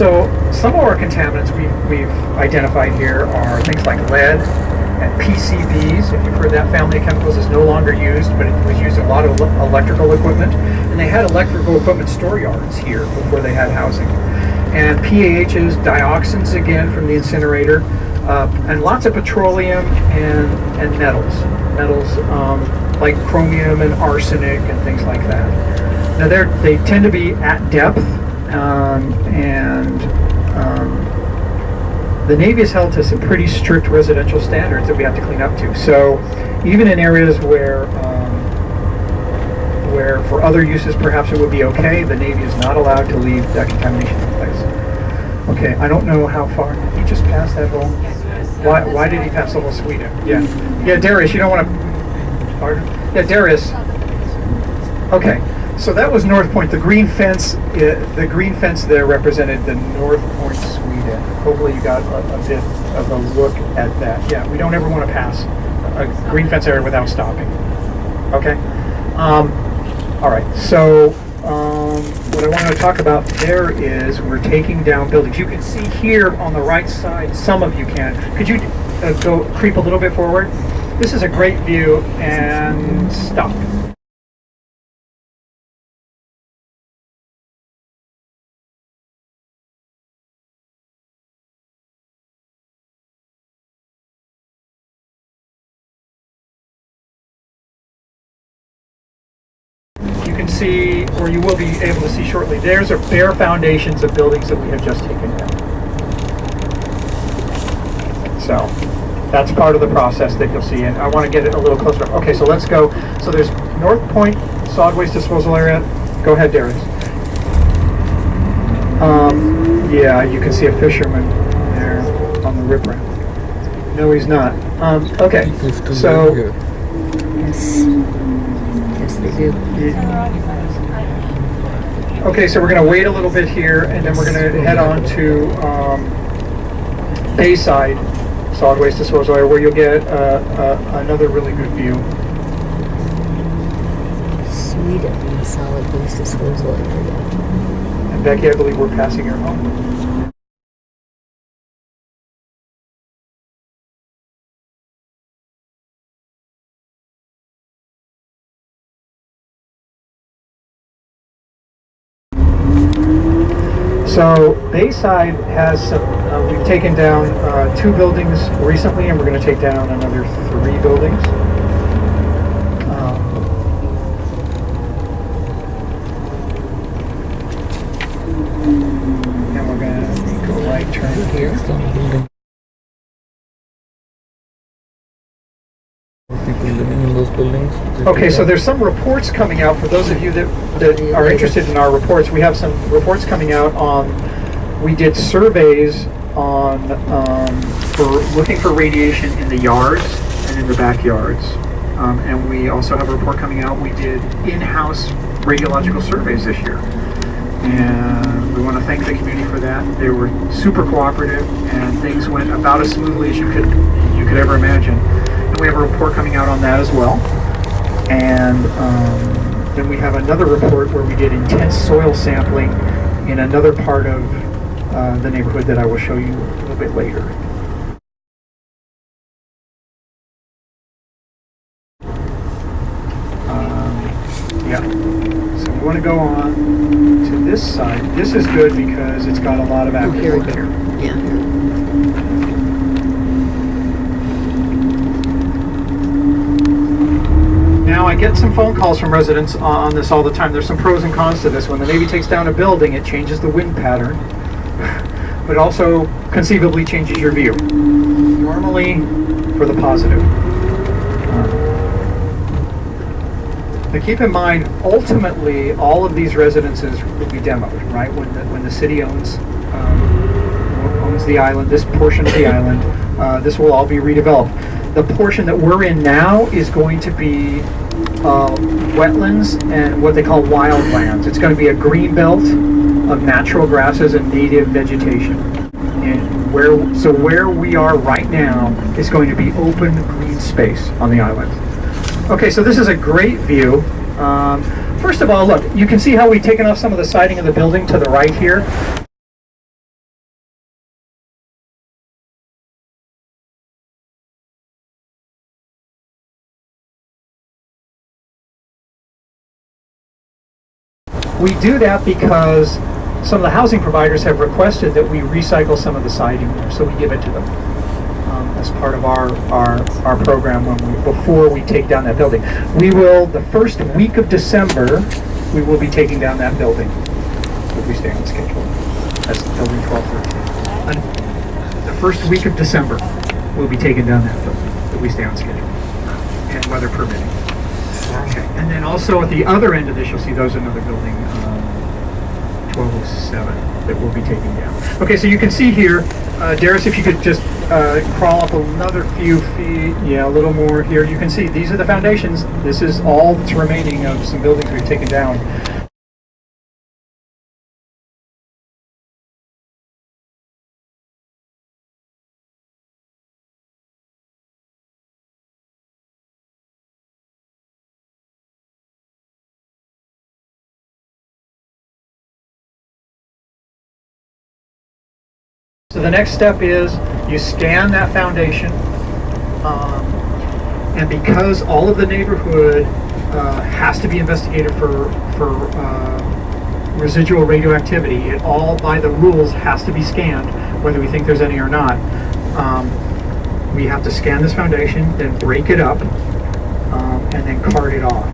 So some of our contaminants we've identified here are things like lead and PCBs. If you've heard that family of chemicals is no longer used, but it was used in a lot of electrical equipment. And they had electrical equipment store yards here before they had housing. And PAHs, dioxins again from the incinerator, and lots of petroleum and metals like chromium and arsenic and things like that. Now they tend to be at depth, and the Navy has held to some pretty strict residential standards that we have to clean up to. So even in areas where for other uses perhaps it would be okay, the Navy is not allowed to leave that contamination in place. Okay, I don't know how far. Did he just pass that whole? Why did he pass the whole SWDA? Yeah, Darius, you don't want to. Pardon? Yeah, Darius. Okay, so that was Northpoint. The green fence there represented the Northpoint SWDA. Hopefully you got a bit of a look at that. Yeah, we don't ever want to pass a green fence area without stopping. Okay. All right. So what I want to talk about there is we're taking down buildings. You can see here on the right side. Some of you can. Could you creep a little bit forward? This is a great view, and stop. You can see, or you will be able to see shortly, there's bare foundations of buildings that we have just taken down. So that's part of the process that you'll see, and I want to get it a little closer. Okay, so let's go. So there's Northpoint solid waste disposal area. Go ahead, Darius. Yeah, you can see a fisherman there on the riprap. No, he's not. Okay, so. Yes. Yes, they do. Okay, so we're going to wait a little bit here, and then we're going to head on to Bayside solid waste disposal area, where you'll get another really good view. SWDA means solid waste disposal area. And Becky, I believe we're passing your home. So Bayside has some, we've taken down 2 buildings recently, and we're going to take down another 3 buildings. And we're going to make a right turn here. People living in those buildings. Okay, so there's some reports coming out for those of you that are interested in our reports. We have some reports coming out on. We did surveys on for looking for radiation in the yards and in the backyards, and we also have a report coming out. We did in-house radiological surveys this year, and we want to thank the community for that. They were super cooperative, and things went about as smoothly as you could ever imagine. We have a report coming out on that as well, and then we have another report where we did intense soil sampling in another part of the neighborhood that I will show you a little bit later. Yeah, so we want to go on to this side. This is good because it's got a lot of active work here. Yeah. Now, I get some phone calls from residents on this all the time. There's some pros and cons to this. When the Navy takes down a building, it changes the wind pattern, but also conceivably changes your view. Normally for the positive. But keep in mind, ultimately, all of these residences will be demoed, right? When the city owns the island, this portion of the island, this will all be redeveloped. The portion that we're in now is going to be wetlands and what they call wildlands. It's going to be a green belt of natural grasses and native vegetation. And where we are right now is going to be open green space on the island. Okay, so this is a great view. First of all, look, you can see how we've taken off some of the siding of the building to the right here. We do that because some of the housing providers have requested that we recycle some of the siding, so we give it to them as part of our program before we take down that building. We will, the first week of December, we will be taking down that building if we stay on schedule. That's building 1213. The first week of December, we'll be taking down that building if we stay on schedule and weather permitting. Okay, and then also at the other end of this, you'll see those another building, 1207, that we'll be taking down. Okay, so you can see here, Darius, if you could just crawl up another few feet, yeah, a little more here. You can see these are the foundations. This is all that's remaining of some buildings we've taken down. So the next step is you scan that foundation, and because all of the neighborhood has to be investigated for residual radioactivity, it all by the rules has to be scanned, whether we think there's any or not. We have to scan this foundation, then break it up, and then cart it off.